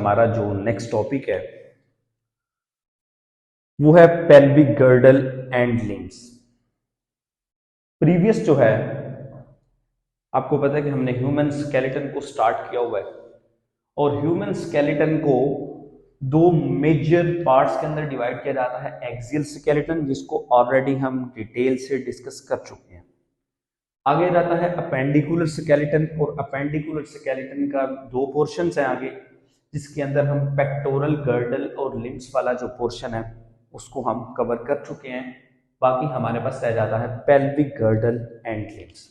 हमारा जो next topic है वो है pelvic girdle and limbs. Previous जो है आपको पता है कि हमने ह्यूमन स्केलेटन को स्टार्ट किया हुआ है और ह्यूमन स्केलेटन को दो मेजर पार्ट्स के अंदर डिवाइड किया जाता है। एक्सियल स्केलेटन, जिसको ऑलरेडी हम डिटेल से डिस्कस कर चुके हैं। आगे जाता है अपेंडिकुलर स्केलेटन, और अपेंडिकुलर स्केलेटन का दो पोर्शंस हैं आगे, जिसके अंदर हम पेक्टोरल गर्डल और लिम्स वाला जो पोर्शन है उसको हम कवर कर चुके हैं। बाकी हमारे पास रह जाता है पेल्विक गर्डल एंड लिम्स।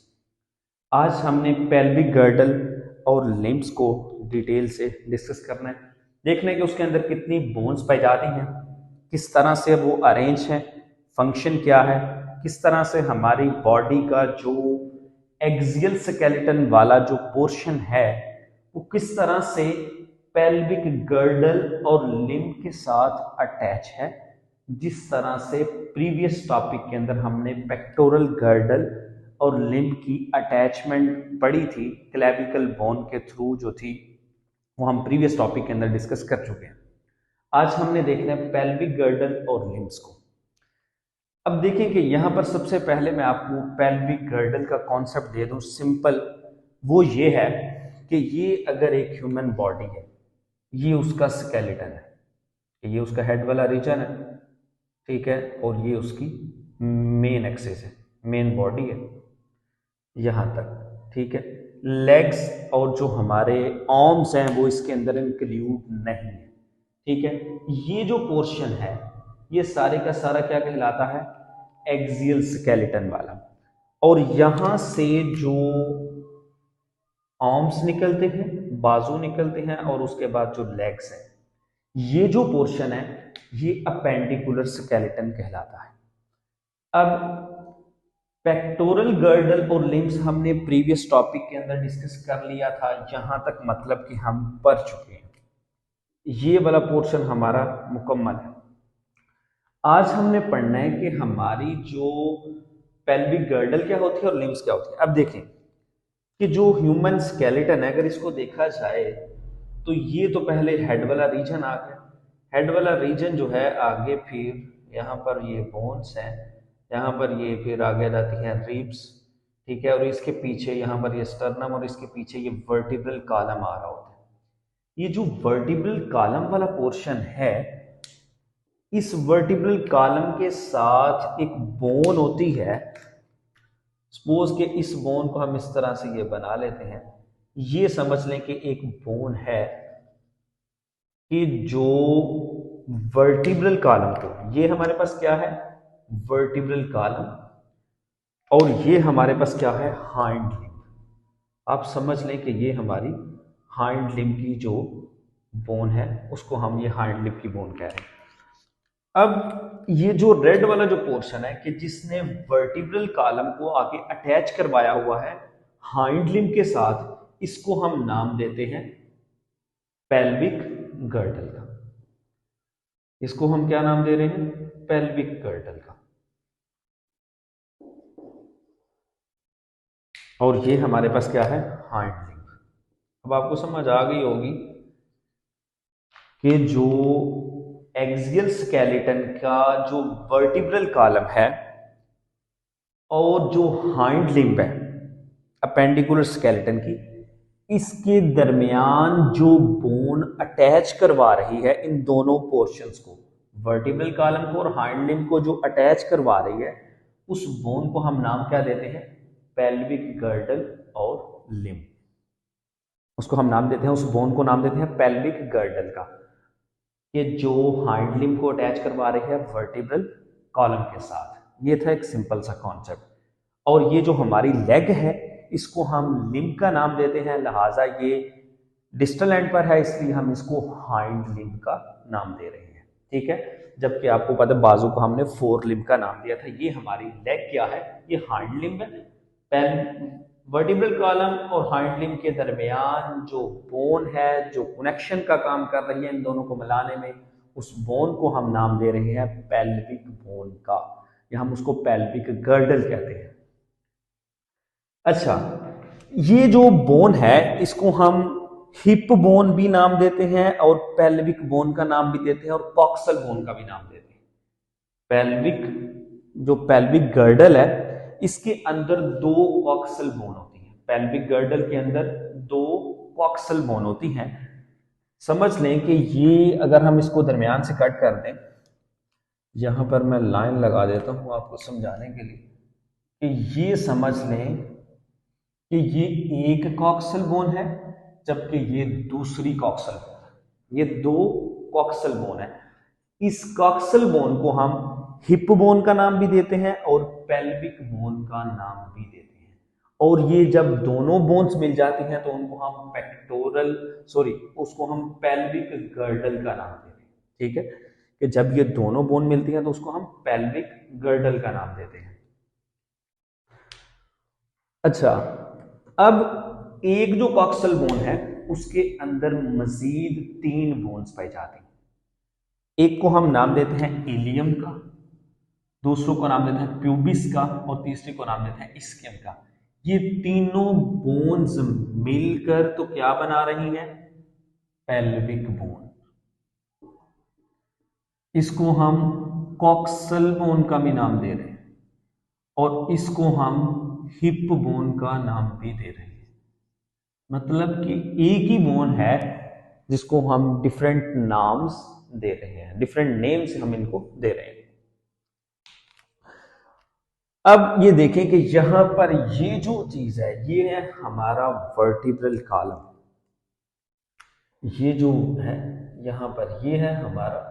आज हमने पेल्विक गर्डल और लिम्स को डिटेल से डिस्कस करना है, देखना है कि उसके अंदर कितनी बोन्स पाई जाती हैं, किस तरह से वो अरेंज है, फंक्शन क्या है, किस तरह से हमारी बॉडी का जो एक्सियल स्केलेटन वाला जो पोर्शन है वो किस तरह से पेल्विक गर्डल और लिम्ब के साथ अटैच है। जिस तरह से प्रीवियस टॉपिक के अंदर हमने पेक्टोरल गर्डल और लिम्ब की अटैचमेंट पढ़ी थी क्लेविकल बोन के थ्रू जो थी, वो हम प्रीवियस टॉपिक के अंदर डिस्कस कर चुके हैं। आज हमने देखना है पेल्विक गर्डल और लिम्स को। अब देखें कि यहां पर सबसे पहले मैं आपको पेल्विक गर्डल का कॉन्सेप्ट दे दूं सिंपल। वो ये है कि ये अगर एक ह्यूमन बॉडी है, ये उसका स्केलेटन है, ये उसका हेड वाला रीजन है, ठीक है, और ये उसकी मेन एक्सिस है, मेन बॉडी है यहां तक, ठीक है। लेग्स और जो हमारे आर्म्स हैं वो इसके अंदर इंक्लूड नहीं है, ठीक है। ये जो पोर्शन है ये सारे का सारा क्या कहलाता है, एक्सियल स्केलेटन वाला। और यहां से जो आर्म्स निकलते हैं, बाजू निकलते हैं, और उसके बाद जो लेग्स हैं, ये जो पोर्शन है ये अपेंडिकुलर स्केलेटन कहलाता है। अब पेक्टोरल गर्डल और लिम्स हमने प्रीवियस टॉपिक के अंदर डिस्कस कर लिया था, यहां तक मतलब कि हम पढ़ चुके हैं, ये वाला पोर्शन हमारा मुकम्मल है। आज हमने पढ़ना है कि हमारी जो पेल्विक गर्डल क्या होती है और लिम्स क्या होती है। अब देखें कि जो ह्यूमन स्केलेटन है, अगर इसको देखा जाए तो ये तो पहले हेड वाला रीजन आ गया। हेड वाला रीजन जो है आगे फिर यहाँ पर ये बोन्स हैं, यहाँ पर ये फिर आगे जाती हैं रिब्स, ठीक है, और इसके पीछे यहाँ पर ये स्टर्नम, और इसके पीछे ये वर्टिब्रल कॉलम आ रहा होता है। ये जो वर्टिब्रल कॉलम वाला पोर्शन है, इस वर्टिब्रल कॉलम के साथ एक बोन होती है। सपोज के इस बोन को हम इस तरह से ये बना लेते हैं, ये समझ लें कि एक बोन है कि जो वर्टिब्रल कॉलम को, ये हमारे पास क्या है, वर्टिब्रल कॉलम, और ये हमारे पास क्या है, हाइंड लिम्ब। आप समझ लें कि ये हमारी हाइंड लिम्ब की जो बोन है उसको हम ये हाइंड लिम्ब की बोन कह रहे हैं। अब ये जो रेड वाला जो पोर्शन है कि जिसने वर्टिब्रल कॉलम को आगे अटैच करवाया हुआ है हाइंड लिम्ब के साथ, इसको हम नाम देते हैं पेल्विक गर्डल का। इसको हम क्या नाम दे रहे हैं, पेल्विक गर्डल का। और ये हमारे पास क्या है, हाइंड लिम्ब। अब आपको समझ आ गई होगी कि जो एक्सियल स्केलेटन का जो वर्टिब्रल कॉलम है और जो हाइंड लिम्ब है अपेंडिकुलर स्केलेटन की, इसके दरमियान जो बोन अटैच करवा रही है इन दोनों पोर्शंस को, वर्टिब्रल कॉलम को और हाइंड लिम्ब को जो अटैच करवा रही है, उस बोन को हम नाम क्या देते हैं, पेल्विक गर्डल और लिम्ब। उसको हम नाम देते हैं, उस बोन को नाम देते हैं पेल्विक गर्डल का, कि जो हाइंड लिम्ब को अटैच करवा रही है वर्टिब्रल कॉलम के साथ। ये था एक सिंपल सा कॉन्सेप्ट। और ये जो हमारी लेग है इसको हम लिम्ब का नाम देते हैं, लिहाजा ये डिस्टल एंड पर है इसलिए हम इसको हाइंड लिम्ब का नाम दे रहे हैं, ठीक है। जबकि आपको पता है बाजू को हमने फोर लिम्ब का नाम दिया था। ये हमारी लेग क्या है, ये हाइंड लिम्ब है। वर्टिब्रल कॉलम और हाइंड लिम्ब के दरमियान जो बोन है, जो कनेक्शन का काम कर रही है इन दोनों को मिलाने में, उस बोन को हम नाम दे रहे हैं पेल्विक बोन का, या हम उसको पेल्विक गर्डल कहते हैं। अच्छा, ये जो बोन है इसको हम हिप बोन भी नाम देते हैं और पेल्विक बोन का नाम भी देते हैं और कॉक्सल बोन का भी नाम देते हैं। पेल्विक जो पेल्विक गर्डल है इसके अंदर दो कॉक्सल बोन होती हैं। पेल्विक गर्डल के अंदर दो कॉक्सल बोन होती हैं। समझ लें कि ये अगर हम इसको दरमियान से कट कर दें, यहां पर मैं लाइन लगा देता हूं आपको समझाने के लिए कि ये समझ लें कि ये एक कॉक्सल बोन है जबकि ये दूसरी कॉक्सल बोन है। ये दो कॉक्सल बोन है। इस कॉक्सल बोन को हम हिप बोन का नाम भी देते हैं और पेल्विक बोन का नाम भी देते हैं। और ये जब दोनों बोन्स मिल जाती हैं तो उनको हम उसको हम पेल्विक गर्डल का नाम देते हैं। ठीक है, कि जब ये दोनों बोन मिलती हैं तो उसको हम पेल्विक गर्डल का नाम देते हैं। अच्छा, अब एक जो कॉक्सल बोन है उसके अंदर मजीद 3 बोन्स पाई जाती हैं। एक को हम नाम देते हैं इलियम का, दूसरों को नाम देते हैं प्यूबिस का और तीसरे को नाम देते हैं इस्कियम का। ये तीनों बोन्स मिलकर तो क्या बना रही हैं? Pelvic bone. इसको हम कॉक्सल बोन का भी नाम दे रहे हैं और इसको हम हिप बोन का नाम भी दे रहे हैं। मतलब कि एक ही बोन है जिसको हम डिफरेंट नाम्स दे रहे हैं, डिफरेंट नेम से हम इनको दे रहे हैं। अब ये देखें कि यहां पर ये जो चीज है ये है हमारा वर्टिब्रल कॉलम। ये जो है यहां पर ये है हमारा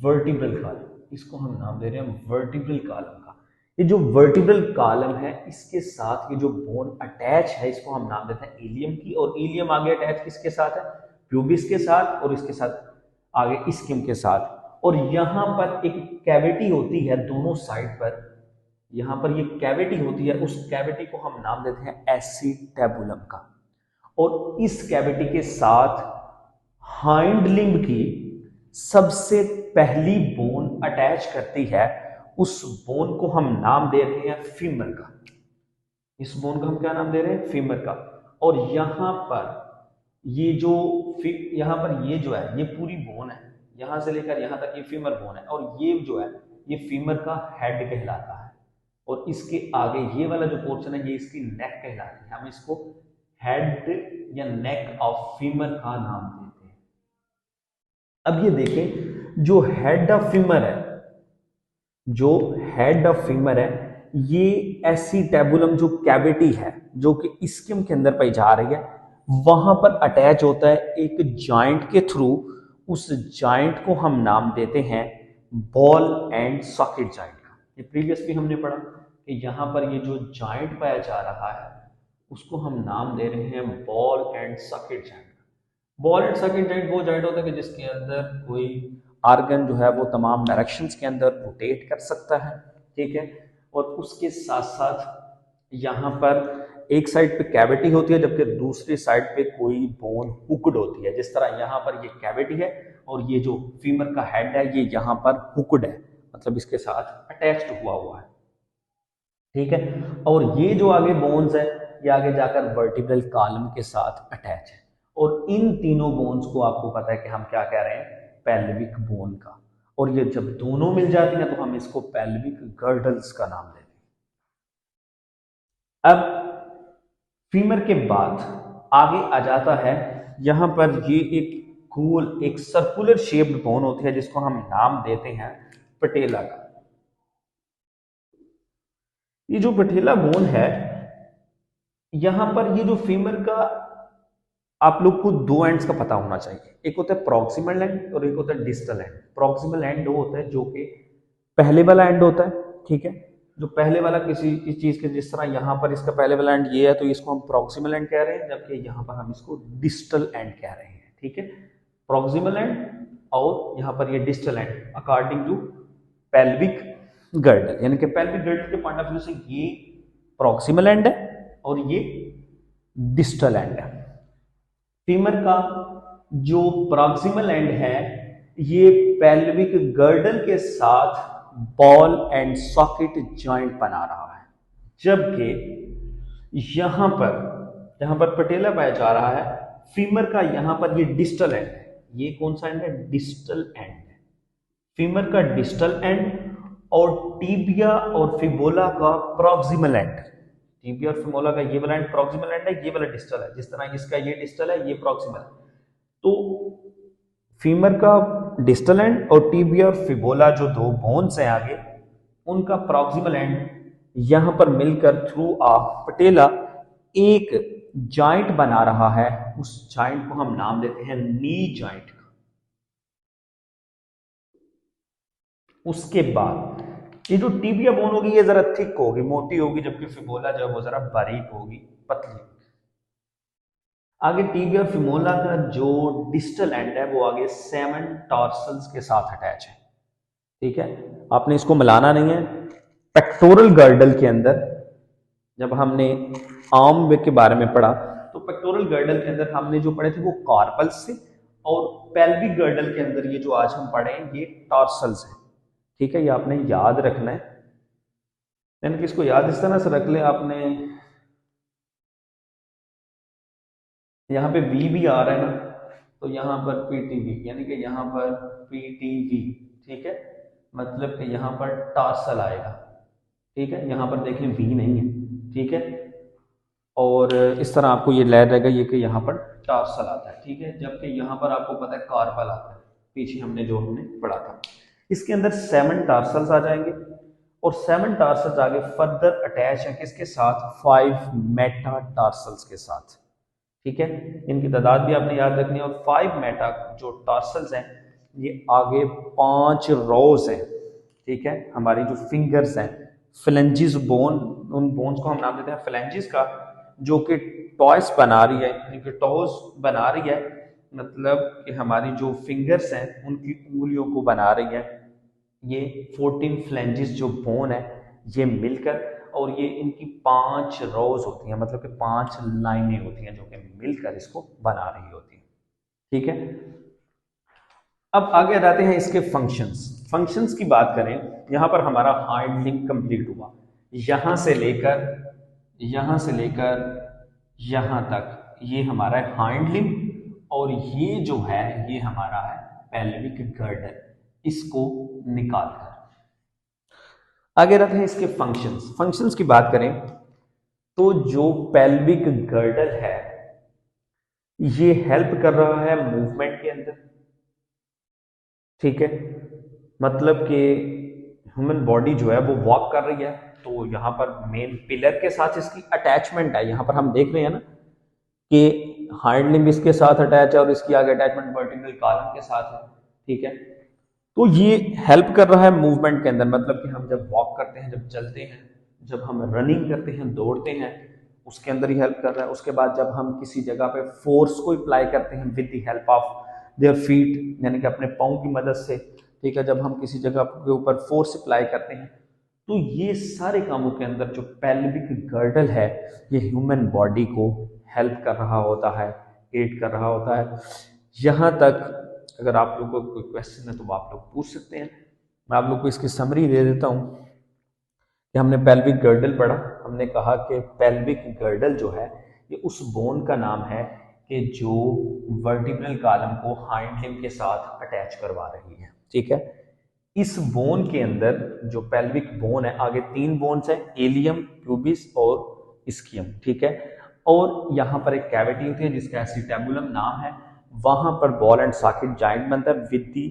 वर्टिब्रल कॉलम, इसको हम नाम दे रहे हैं वर्टिब्रल कॉलम का। ये जो वर्टिब्रल कॉलम है इसके साथ ये जो बोन अटैच है इसको हम नाम देते हैं इलियम की। और इलियम आगे अटैच किसके साथ है? प्यूबिस के साथ और इसके साथ आगे इस्कियम के साथ। और यहां पर एक कैविटी होती है दोनों साइड पर, यहां पर ये कैविटी होती है, उस कैविटी को हम नाम देते हैं एसिटेबुलम का। और इस कैविटी के साथ हाइंड लिम्ब की सबसे पहली बोन अटैच करती है, उस बोन को हम नाम दे रहे हैं फीमर का। इस बोन का हम क्या नाम दे रहे हैं? फीमर का। और यहां पर ये जो है ये पूरी बोन है, यहां से लेकर यहां तक ये फीमर बोन है। और ये जो है ये फीमर का हेड कहलाता है। और इसके आगे ये वाला जो पोर्शन है ये इसकी नेक कहलाती है। हम इसको हेड या नेक ऑफ फीमर का नाम देते हैं। अब ये देखें जो हेड ऑफ फीमर है, जो हेड ऑफ फीमर है ये एसिटेबुलम जो कैविटी है जो कि इस्कियम के अंदर पाई जा रही है, वहां पर अटैच होता है एक जॉइंट के थ्रू। उस जॉइंट को हम नाम देते हैं बॉल एंड सॉकेट जॉइंट का। ये प्रीवियस भी हमने पढ़ा कि यहां पर ये जो जॉइंट पाया जा रहा है उसको हम नाम दे रहे हैं ball and socket joint. Ball and socket joint वो जॉइंट होता है कि जिसके अंदर कोई आर्गन जो है वो तमाम डायरेक्शंस के अंदर रोटेट कर सकता है। ठीक है, और उसके साथ साथ यहाँ पर एक साइड पे कैविटी होती है जबकि दूसरी साइड पे कोई बोन हुक्ड होती है। जिस तरह यहाँ पर ये कैविटी है और ये जो फीमर का हेड है ये यहाँ पर हुक्ड है, मतलब इसके साथ अटैच्ड हुआ है। ठीक है, और ये जो आगे बोन्स है ये आगे जाकर वर्टिब्रल कॉलम के साथ अटैच है। और इन तीनों बोन्स को आपको पता है कि हम क्या कह रहे हैं? पेल्विक बोन का। और ये जब दोनों मिल जाती हैं तो हम इसको पेल्विक गर्डल्स का नाम देते हैं। अब फीमर के बाद आगे आ जाता है, यहां पर ये एक गोल एक सर्कुलर शेप्ड बोन होती है जिसको हम नाम देते हैं पटेला का। ये जो पटेला बोन है यहां पर ये जो फीमर का आप लोग को दो एंड्स का पता होना चाहिए। एक होता है प्रॉक्सिमल एंड और एक होता है डिस्टल एंड। प्रॉक्सिमल एंड वो होता है जो कि पहले वाला एंड होता है। ठीक है, जो पहले वाला किसी चीज के, जिस तरह यहाँ पर इसका पहले वाला एंड ये है तो इसको हम प्रॉक्सिमल एंड कह रहे हैं, जबकि यहाँ पर हम इसको डिस्टल एंड कह रहे हैं। ठीक है, प्रॉक्सिमल एंड और यहाँ पर ये distal end according to pelvic girdle, यानी कि पेल्विक गर्डल के पॉइंट ऑफ व्यू से ये प्रॉक्सिमल एंड है और ये डिस्टल एंड है। फीमर का जो प्रॉक्सिमल एंड है ये पेल्विक गर्डल के साथ बॉल एंड सॉकेट जॉइंट बना रहा है, जबकि यहां पर पटेला पाया जा रहा है फीमर का यहाँ पर ये डिस्टल एंड है, ये कौन सा एंड है, डिस्टल एंड है, फीमर का डिस्टल एंड, और टीबिया और फिबोला का प्रॉक्सिमल एंड, टीबिया और फिबोला का ये वाला एंड प्रॉक्सिमल एंड है, ये वाला डिस्टल है, जिस तरह इसका ये डिस्टल है ये प्रॉक्सिमल है। तो फीमर का डिस्टल एंड और टीबिया और फिबोला जो दो बोन्स हैं आगे, उनका प्रॉक्सिमल एंड यहां पर मिलकर थ्रू आ पटेला एक जॉइंट बना रहा है, उस जॉइंट को हम नाम देते हैं नी जॉइंट का। उसके बाद ये जो टीबिया बोन होगी ये जरा थिक होगी, मोटी होगी, जबकि फिबोला जो है वो जरा बारीक होगी, पतली। आगे टीबिया और फिबोला का जो डिस्टल एंड है वो आगे 7 टॉर्सल्स के साथ अटैच है, ठीक है। आपने इसको मिलाना नहीं है। पेक्टोरल गर्डल के अंदर जब हमने आर्म के बारे में पढ़ा तो पेक्टोरल गर्डल के अंदर हमने जो पढ़े थे वो कार्पल्स से, और पेल्विक गर्डल के अंदर ये जो आज हम पढ़े हैं ये टॉर्सल्स है, ठीक है। ये आपने याद रखना है, यानी कि इसको याद इस तरह से रख ले आपने, यहाँ पे वी भी आ रहा है ना, तो यहाँ पर पीटीवी, यानी कि यहाँ पर पीटीवी, ठीक है, मतलब कि यहाँ पर टार्सल आएगा, ठीक है। यहाँ पर देखें वी नहीं है, ठीक है, और इस तरह आपको ये लहर रहेगा ये कि यहाँ पर टार्सल आता है, ठीक है, जबकि यहाँ पर आपको पता है कार्पल आता है, पीछे हमने पढ़ा था। इसके अंदर 7 टार्सल्स आ जाएंगे, और 7 टार्सल्स आगे फर्दर अटैच है किसके साथ, 5 मेटा टार्सल्स के साथ, ठीक है। इनकी तादाद भी आपने याद रखनी है, और 5 मेटा जो टार्सल्स हैं ये आगे 5 रोज हैं, ठीक है। हमारी जो फिंगर्स हैं, फ्लेंजिस बोन, उन बोन्स को हम नाम देते हैं फ्लेंजिस का, जो कि टॉयस बना रही है, यानी कि टॉस बना रही है, मतलब कि हमारी जो फिंगर्स हैं उनकी उंगलियों को बना रही है। ये 14 फ्लेंजिस जो बोन है ये मिलकर, और ये इनकी 5 रोज होती हैं, मतलब कि 5 लाइनें होती हैं जो कि मिलकर इसको बना रही होती हैं, ठीक है। अब आगे आते हैं इसके फंक्शंस। फंक्शंस की बात करें, यहां पर हमारा हाइंड लिंब कंप्लीट हुआ, यहां से लेकर यहां तक ये हमारा है हाइंड लिंब, और ये जो है ये हमारा है पेल्विक गर्डल। इसको निकालकर आगे रखते हैं इसके फंक्शंस। फंक्शंस की बात करें तो जो पेल्विक गर्डल है ये हेल्प कर रहा है मूवमेंट के अंदर, ठीक है, मतलब कि ह्यूमन बॉडी जो है वो वॉक कर रही है, तो यहाँ पर मेन पिलर के साथ इसकी अटैचमेंट है। यहाँ पर हम देख रहे हैं ना कि हाइंड लिम्ब इसके साथ अटैच है और इसकी आगे अटैचमेंट वर्टिब्रल कॉलम के साथ है, ठीक है। तो ये हेल्प कर रहा है मूवमेंट के अंदर, मतलब कि हम जब वॉक करते हैं, जब चलते हैं, जब हम रनिंग करते हैं, दौड़ते हैं, उसके अंदर ही हेल्प कर रहा है। उसके बाद जब हम किसी जगह पे फोर्स को अप्लाई करते हैं with the help of their feet, यानी कि अपने पाँव की मदद से, ठीक है, जब हम किसी जगह के ऊपर फोर्स अप्लाई करते हैं, तो ये सारे कामों के अंदर जो पेल्विक गर्डल है ये ह्यूमन बॉडी को हेल्प कर रहा होता है, एड कर रहा होता है। यहाँ तक अगर आप लोगों को कोई क्वेश्चन है तो आप लोग पूछ सकते हैं। मैं आप लोग को इसकी समरी दे देता हूँ कि हमने पेल्विक गर्डल पढ़ा, हमने कहा कि पेल्विक गर्डल जो है ये उस बोन का नाम है कि जो वर्टिब्रल कॉलम को हाइंड लिम्ब के साथ अटैच करवा रही है, ठीक है। इस बोन के अंदर जो पेल्विक बोन है, आगे 3 बोन्स हैं, एलियम, प्यूबिस और इस्कियम, ठीक है, और यहाँ पर एक कैविटी होती है जिसका एसिटेबुलम नाम है, वहां पर बॉल एंड सॉकेट जॉइंट बनता है with the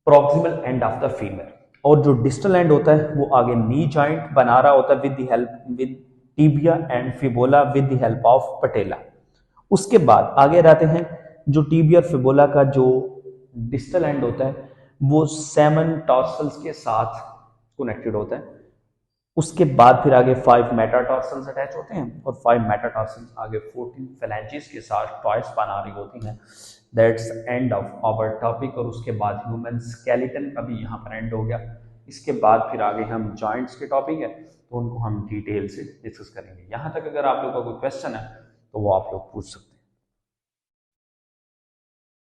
proximal end of the femur, और जो डिस्टल एंड होता है वो आगे नी जॉइंट बना रहा होता है with the help with tibia and fibula with the help of patella. उसके बाद आगे रहते हैं जो टीबिया और फिबोला का जो डिस्टल एंड होता है वो 7 टॉर्सल्स के साथ कनेक्टेड होता है। उसके बाद फिर आगे 5 मेटाटार्सल्स अटैच होते हैं, और 5 मेटाटार्सल्स आगे 14 फ्लैंजेस के साथ टॉयस बना रही होती हैं। That's end of our topic. और उसके बाद ह्यूमन स्केलेटन का भी यहाँ पर एंड हो गया। इसके बाद फिर आगे हम जॉइंट्स के टॉपिक है तो उनको हम डिटेल से डिस्कस करेंगे। यहाँ तक अगर आप लोगों का कोई क्वेश्चन है तो वो आप लोग पूछ सकते हैं।